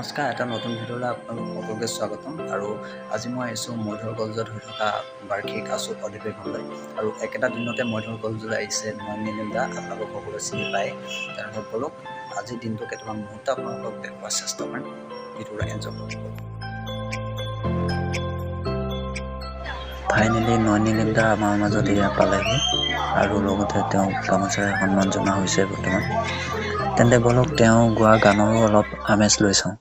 নমস্কাৰ, এটা নতুন ভিডিঅ'লৈ আপোনালোক সকলোকে স্বাগতম। আৰু আজি মই আহিছোঁ মৈধৰ কলেজত হৈ থকা বাৰ্ষিক আচুক অধিৱেশনলৈ। আৰু একেটা দিনতে মৈধৰ কলেজলৈ আহিছে নয়ন দা, আপোনালোক সকলোৱে চিনি পায়। তেনেহ'লে বলক আজিৰ দিনটো কেইটামান মুহূৰ্ত আপোনালোকক দেখুওৱাৰ চেষ্টা কৰিম। ভিডিঅ'টো এনজয় কৰিব। ফাইনেলি নয়ন দা আমাৰ মাজত এয়া পালেহি আৰু লগতে তেওঁক গামোচাৰে সন্মান জনোৱা হৈছে বৰ্তমান। তেন্তে বলক তেওঁ গোৱা গানৰো অলপ আমেজ লৈ চাওঁ।